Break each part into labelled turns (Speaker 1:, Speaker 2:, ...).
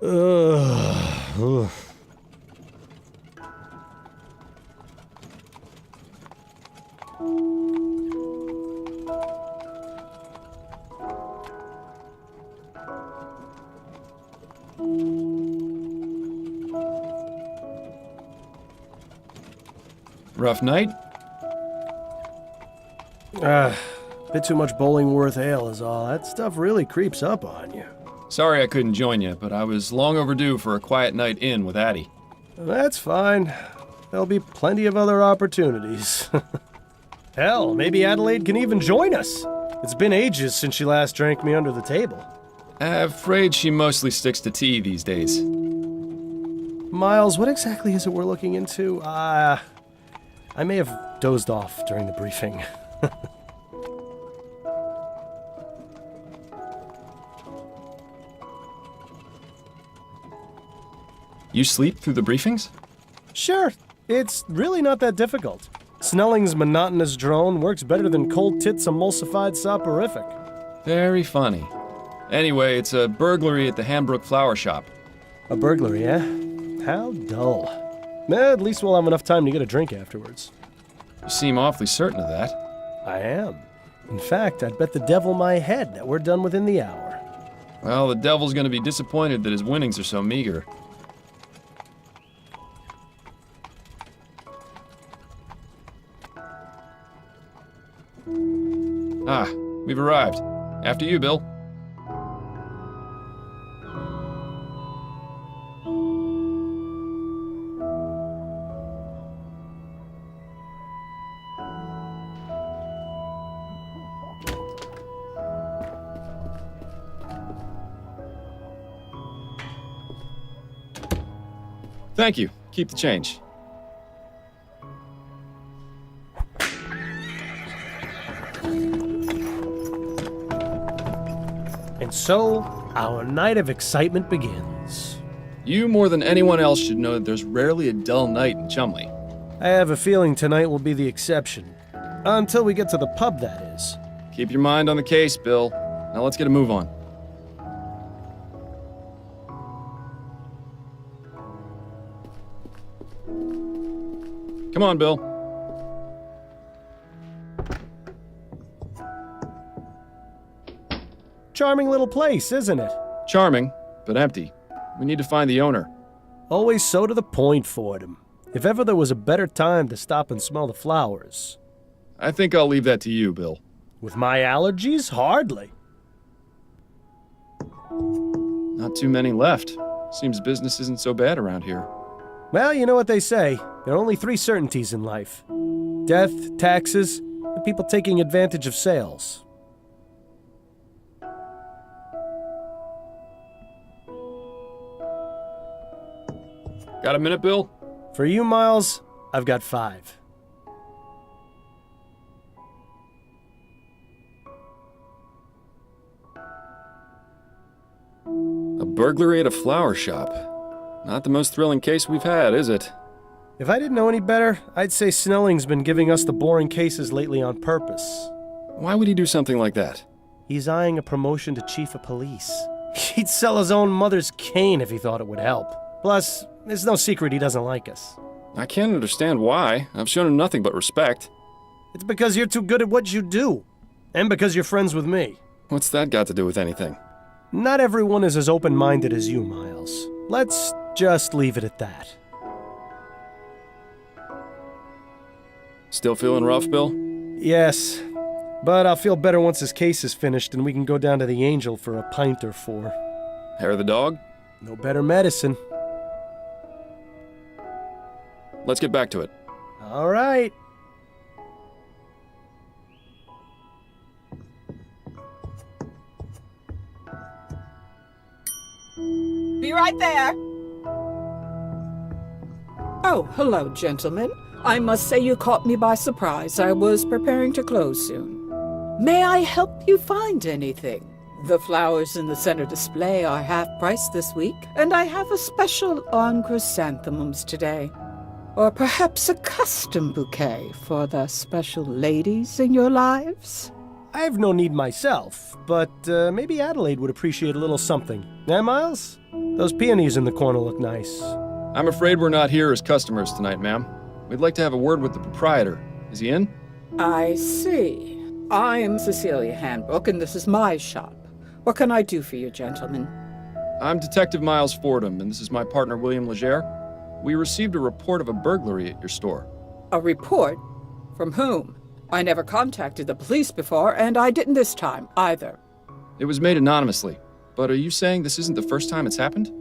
Speaker 1: Ugh.
Speaker 2: Rough night?
Speaker 1: Bit too much Bollingworth ale is all. That stuff really creeps up on you.
Speaker 2: Sorry I couldn't join you, but I was long overdue for a quiet night in with Addie.
Speaker 1: That's fine. There'll be plenty of other opportunities. Hell, maybe Adelaide can even join us. It's been ages since she last drank me under the table.
Speaker 2: Afraid she mostly sticks to tea these days.
Speaker 1: Miles, what exactly is it we're looking into? I may have dozed off during the briefing.
Speaker 2: You sleep through the briefings?
Speaker 1: Sure, it's really not that difficult. Snelling's monotonous drone works better than Cold Tit's emulsified soporific.
Speaker 2: Very funny. Anyway, it's a burglary at the Hambrook Flower Shop.
Speaker 1: A burglary, eh? How dull. At least we'll have enough time to get a drink afterwards.
Speaker 2: You seem awfully certain of that.
Speaker 1: I am. In fact, I'd bet the devil my head that we're done within the hour.
Speaker 2: Well, the devil's gonna be disappointed that his winnings are so meager. Ah, we've arrived. After you, Bill. Thank you. Keep the change.
Speaker 1: And so, our night of excitement begins.
Speaker 2: You more than anyone else should know that there's rarely a dull night in Chumley.
Speaker 1: I have a feeling tonight will be the exception. Until we get to the pub, that is.
Speaker 2: Keep your mind on the case, Bill. Now let's get a move on. Come on, Bill.
Speaker 1: Charming little place, isn't it?
Speaker 2: Charming, but empty. We need to find the owner.
Speaker 1: Always so to the point, Fordham. If ever there was a better time to stop and smell the flowers.
Speaker 2: I think I'll leave that to you, Bill.
Speaker 1: With my allergies? Hardly.
Speaker 2: Not too many left. Seems business isn't so bad around here.
Speaker 1: Well, you know what they say. There are only 3 certainties in life. Death, taxes, and people taking advantage of sales.
Speaker 2: Got a minute, Bill?
Speaker 1: For you, Miles, I've got 5.
Speaker 2: A burglary at a flower shop. Not the most thrilling case we've had, is it?
Speaker 1: If I didn't know any better, I'd say Snelling's been giving us the boring cases lately on purpose.
Speaker 2: Why would he do something like that?
Speaker 1: He's eyeing a promotion to chief of police. He'd sell his own mother's cane if he thought it would help. Plus, there's no secret he doesn't like us.
Speaker 2: I can't understand why. I've shown him nothing but respect.
Speaker 1: It's because you're too good at what you do. And because you're friends with me.
Speaker 2: What's that got to do with anything?
Speaker 1: Not everyone is as open-minded as you, Miles. Let's just leave it at that.
Speaker 2: Still feeling rough, Bill?
Speaker 1: Yes, but I'll feel better once his case is finished and we can go down to the Angel for a pint or 4.
Speaker 2: Hair of the dog?
Speaker 1: No better medicine.
Speaker 2: Let's get back to it.
Speaker 1: All right.
Speaker 3: Be right there. Oh, hello, gentlemen. I must say you caught me by surprise. I was preparing to close soon. May I help you find anything? The flowers in the center display are half price this week, and I have a special on chrysanthemums today. Or perhaps a custom bouquet for the special ladies in your lives?
Speaker 1: I have no need myself, but maybe Adelaide would appreciate a little something. Eh, Miles? Those peonies in the corner look nice.
Speaker 2: I'm afraid we're not here as customers tonight, ma'am. We'd like to have a word with the proprietor. Is he in?
Speaker 3: I see. I am Cecilia Handbook, and this is my shop. What can I do for you, gentlemen?
Speaker 2: I'm Detective Miles Fordham, and this is my partner, William Legere. We received a report of a burglary at your store.
Speaker 3: A report? From whom? I never contacted the police before, and I didn't this time, either.
Speaker 2: It was made anonymously, but are you saying this isn't the first time it's happened?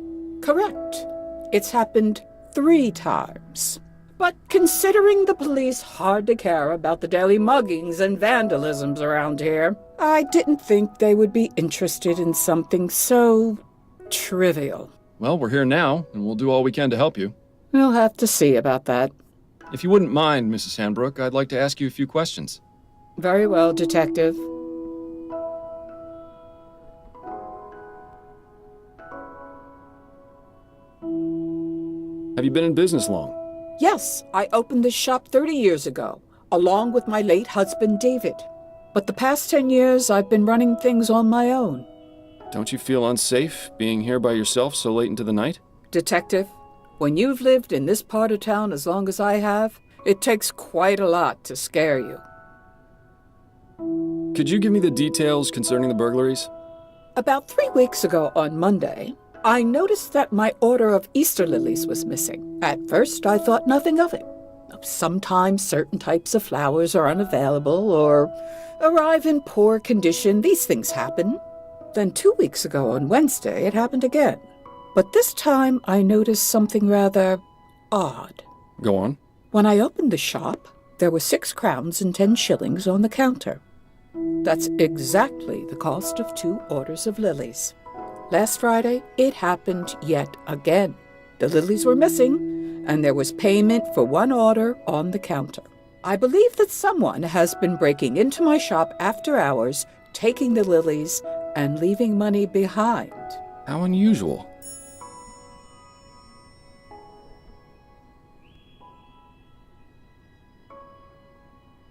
Speaker 3: Correct. It's happened 3 times. But considering the police hardly care about the daily muggings and vandalisms around here, I didn't think they would be interested in something so trivial.
Speaker 2: Well, we're here now, and we'll do all we can to help you.
Speaker 3: We'll have to see about that.
Speaker 2: If you wouldn't mind, Mrs. Handbrook, I'd like to ask you a few questions.
Speaker 3: Very well, Detective.
Speaker 2: Have you been in business long?
Speaker 3: Yes, I opened this shop 30 years ago, along with my late husband, David. But the past 10 years, I've been running things on my own.
Speaker 2: Don't you feel unsafe being here by yourself so late into the night?
Speaker 3: Detective, when you've lived in this part of town as long as I have, it takes quite a lot to scare you.
Speaker 2: Could you give me the details concerning the burglaries?
Speaker 3: About 3 weeks ago on Monday, I noticed that my order of Easter lilies was missing. At first, I thought nothing of it. Sometimes certain types of flowers are unavailable or arrive in poor condition. These things happen. Then 2 weeks ago on Wednesday, it happened again. But this time, I noticed something rather odd.
Speaker 2: Go on.
Speaker 3: When I opened the shop, there were 6 crowns and 10 shillings on the counter. That's exactly the cost of 2 orders of lilies. Last Friday, it happened yet again. The lilies were missing, and there was payment for 1 order on the counter. I believe that someone has been breaking into my shop after hours, taking the lilies, and leaving money behind.
Speaker 2: How unusual.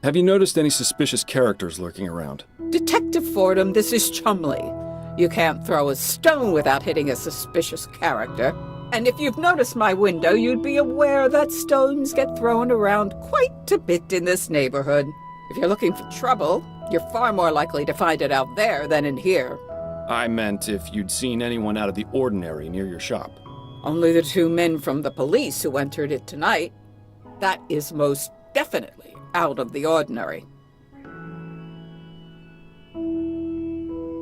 Speaker 2: Have you noticed any suspicious characters lurking around?
Speaker 3: Detective Fordham, this is Chumley. You can't throw a stone without hitting a suspicious character. And if you've noticed my window, you'd be aware that stones get thrown around quite a bit in this neighborhood. If you're looking for trouble, you're far more likely to find it out there than in here.
Speaker 2: I meant if you'd seen anyone out of the ordinary near your shop.
Speaker 3: Only the 2 men from the police who entered it tonight. That is most definitely out of the ordinary.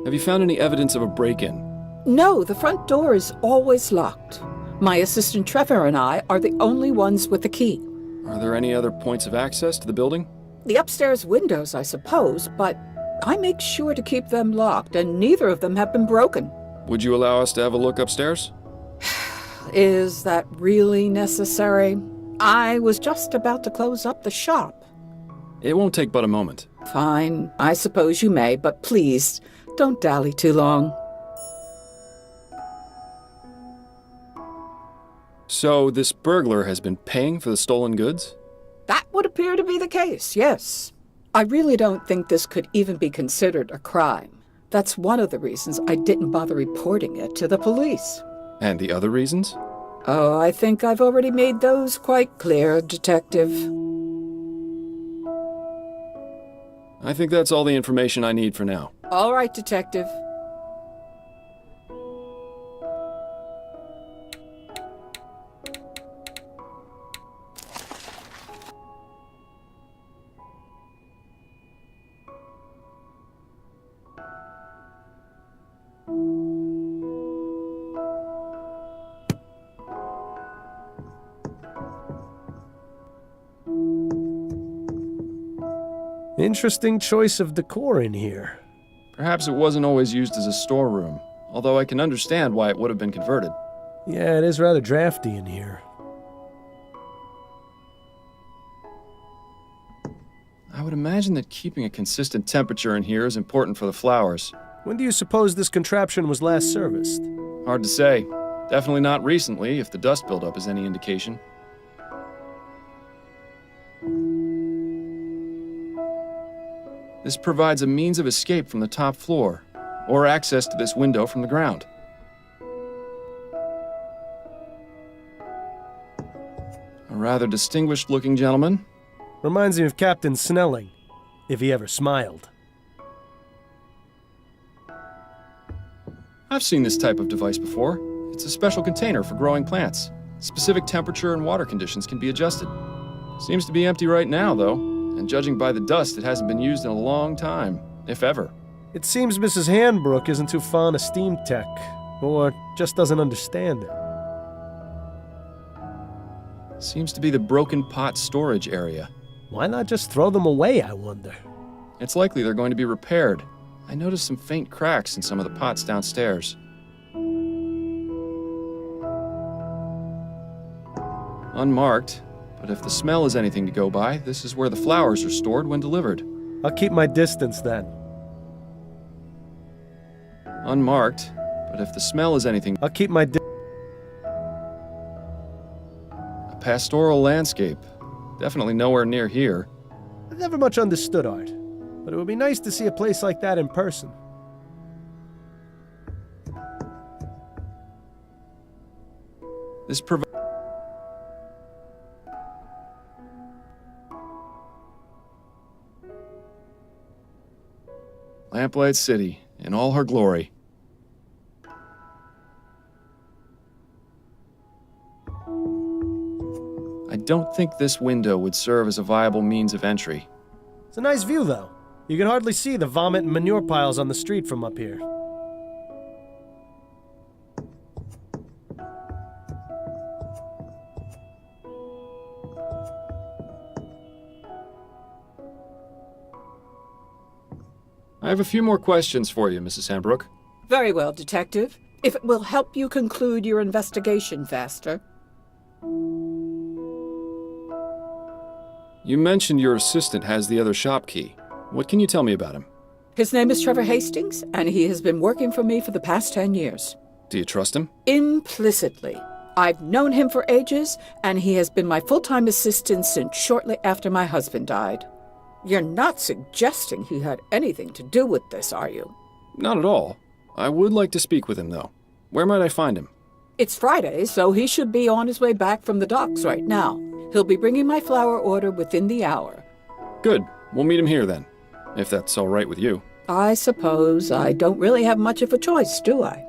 Speaker 2: Have you found any evidence of a break-in?
Speaker 3: No, the front door is always locked. My assistant Trevor and I are the only ones with the key.
Speaker 2: Are there any other points of access to the building?
Speaker 3: The upstairs windows, I suppose, but I make sure to keep them locked, and neither of them have been broken.
Speaker 2: Would you allow us to have a look upstairs?
Speaker 3: Is that really necessary? I was just about to close up the shop.
Speaker 2: It won't take but a moment.
Speaker 3: Fine, I suppose you may, but please, don't dally too long.
Speaker 2: So this burglar has been paying for the stolen goods?
Speaker 3: That would appear to be the case, yes. I really don't think this could even be considered a crime. That's one of the reasons I didn't bother reporting it to the police.
Speaker 2: And the other reasons?
Speaker 3: Oh, I think I've already made those quite clear, Detective.
Speaker 2: I think that's all the information I need for now.
Speaker 3: All right, Detective.
Speaker 1: Interesting choice of decor in here.
Speaker 2: Perhaps it wasn't always used as a storeroom, although I can understand why it would have been converted.
Speaker 1: Yeah, it is rather drafty in here.
Speaker 2: I would imagine that keeping a consistent temperature in here is important for the flowers.
Speaker 1: When do you suppose this contraption was last serviced?
Speaker 2: Hard to say. Definitely not recently, if the dust buildup is any indication. This provides a means of escape from the top floor, or access to this window from the ground. A rather distinguished-looking gentleman.
Speaker 1: Reminds me of Captain Snelling, if he ever smiled.
Speaker 2: I've seen this type of device before. It's a special container for growing plants. Specific temperature and water conditions can be adjusted. Seems to be empty right now, though, and judging by the dust, it hasn't been used in a long time, if ever.
Speaker 1: It seems Mrs. Handbrook isn't too fond of steam tech, or just doesn't understand it.
Speaker 2: Seems to be the broken pot storage area.
Speaker 1: Why not just throw them away, I wonder?
Speaker 2: It's likely they're going to be repaired. I noticed some faint cracks in some of the pots downstairs. Unmarked, but if the smell is anything to go by, this is where the flowers are stored when delivered.
Speaker 1: I'll keep my distance then.
Speaker 2: Unmarked, but if the smell is anything...
Speaker 1: I'll keep my
Speaker 2: A pastoral landscape. Definitely nowhere near here.
Speaker 1: I've never much understood art, but it would be nice to see a place like that in person.
Speaker 2: This Lamplight City, in all her glory. I don't think this window would serve as a viable means of entry.
Speaker 1: It's a nice view, though. You can hardly see the vomit and manure piles on the street from up here.
Speaker 2: I have a few more questions for you, Mrs. Handbrook.
Speaker 3: Very well, Detective. If it will help you conclude your investigation faster.
Speaker 2: You mentioned your assistant has the other shop key. What can you tell me about him?
Speaker 3: His name is Trevor Hastings, and he has been working for me for the past 10 years.
Speaker 2: Do you trust him?
Speaker 3: Implicitly. I've known him for ages, and he has been my full-time assistant since shortly after my husband died. You're not suggesting he had anything to do with this, are you?
Speaker 2: Not at all. I would like to speak with him, though. Where might I find him?
Speaker 3: It's Friday, so he should be on his way back from the docks right now. He'll be bringing my flower order within the hour.
Speaker 2: Good. We'll meet him here, then. If that's all right with you.
Speaker 3: I suppose I don't really have much of a choice, do I?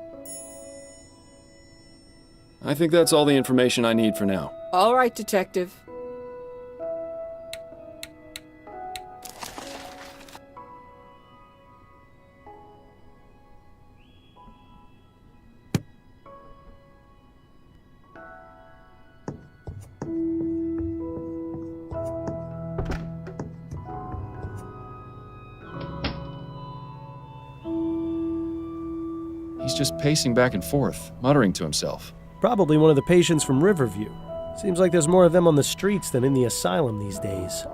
Speaker 2: I think that's all the information I need for now.
Speaker 3: All right, Detective.
Speaker 2: He's just pacing back and forth, muttering to himself.
Speaker 1: Probably one of the patients from Riverview. Seems like there's more of them on the streets than in the asylum these days.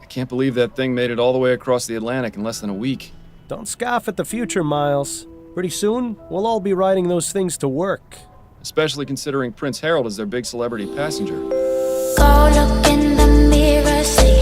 Speaker 2: I can't believe that thing made it all the way across the Atlantic in less than a week.
Speaker 1: Don't scoff at the future, Miles. Pretty soon, we'll all be riding those things to work.
Speaker 2: Especially considering Prince Harold is their big celebrity passenger.
Speaker 4: Go look in the mirror, see